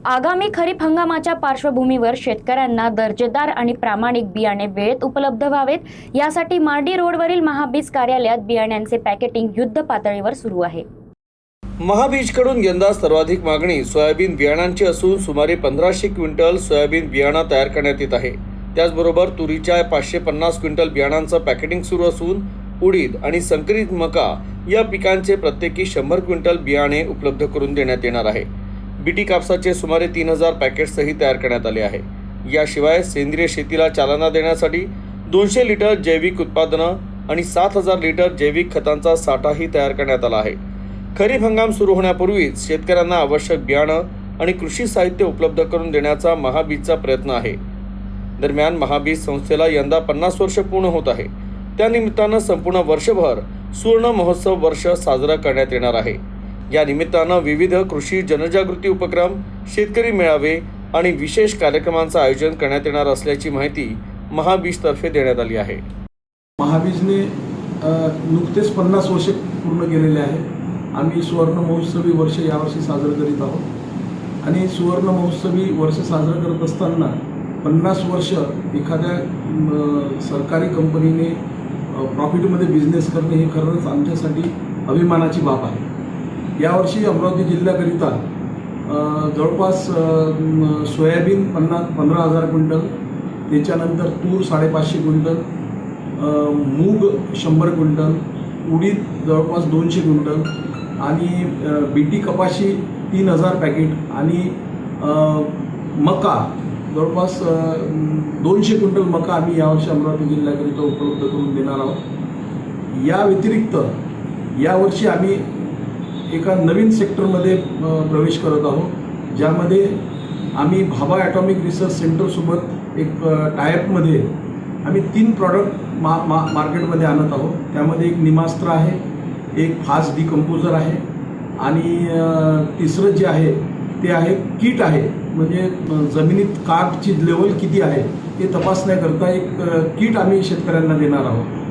आगामी खरीप हंगामाच्या पार्श्वभूमीवर शेतकऱ्यांना दर्जेदार आणि प्रामाणिक बियाणे वेळेत उपलब्ध व्हावेत यासाठी मार्डी रोडवरील महाबीज कार्यालयात बियाण्यांचे पॅकेटिंग युद्ध पातळीवर सुरू आहे। महाबीजकडून यंदा सर्वाधिक मागणी सोयाबीन बियाणांची असून सुमारे 1500 क्विंटल सोयाबीन बियाणं तयार करण्यात येत आहे। त्याचबरोबर तुरीच्या 550 क्विंटल बियाणांचं पॅकेटिंग सुरू असून उडीद आणि संकरित मका या पिकांचे प्रत्येकी 100 क्विंटल बियाणे उपलब्ध करून देण्यात येणार आहे। बीटी कापसाचे सुमारे 3000 पॅकेट्सही तयार करण्यात आले आहे। याशिवाय सेंद्रिय शेतीला चालना देण्यासाठी 200 लिटर जैविक उत्पादनं आणि 7000 लिटर जैविक खतांचा साठाही तयार करण्यात आला आहे। खरीप हंगाम सुरू होण्यापूर्वीच शेतकऱ्यांना आवश्यक बियाणं आणि कृषी साहित्य उपलब्ध करून देण्याचा महाबीजचा प्रयत्न आहे। दरम्यान महाबीज संस्थेला यंदा 50 वर्ष पूर्ण होत आहे। त्यानिमित्तानं संपूर्ण वर्षभर सुवर्ण महोत्सव वर्ष साजरा करण्यात येणार आहे। या निमित्तानं विविध कृषी जनजागृती उपक्रम, शेतकरी मेळावे आणि विशेष कार्यक्रमांचं आयोजन करण्यात येणार असल्याची माहिती महाबीजतर्फे देण्यात आली आहे। महाबीजने नुकतेच 50 वर्ष पूर्ण केलेले आहे। आम्ही सुवर्ण महोत्सवी वर्ष यावर्षी साजरं करीत आहोत आणि सुवर्ण महोत्सवी वर्ष साजरं करत असताना 50 वर्ष एखाद्या सरकारी कंपनीने प्रॉफिटमध्ये बिझनेस करणे हे खरंच आमच्यासाठी अभिमानाची बाब आहे। यावर्षी अमरावती जिल्ह्याकरिता जवळपास सोयाबीन 15,000 क्विंटल, त्याच्यानंतर तूर 550 क्विंटल, मूग 100 क्विंटल, उडीद जवळपास 200 क्विंटल आणि बीटी कपाशी 3000 पॅकेट आणि मका जवळपास 200 क्विंटल मका आम्ही यावर्षी अमरावती जिल्ह्याकरिता उपलब्ध करून देणार आहोत। या व्यतिरिक्त यावर्षी आम्ही एका नवीन सेक्टरमध्ये प्रवेश करत आहोत, ज्यामध्ये आम्ही भाभा ॲटॉमिक रिसर्च सेंटरसोबत एक टायअपमध्ये आम्ही 3 प्रॉडक्ट मार्केटमध्ये आणत आहोत। त्यामध्ये एक निमास्त्र आहे, एक फास्ट डिकम्पोजर आहे आणि तिसरं जे आहे ते आहे किट आहे, म्हणजे जमिनीत कार्बची लेवल किती आहे हे तपासण्याकरता एक किट आम्ही शेतकऱ्यांना देणार आहोत।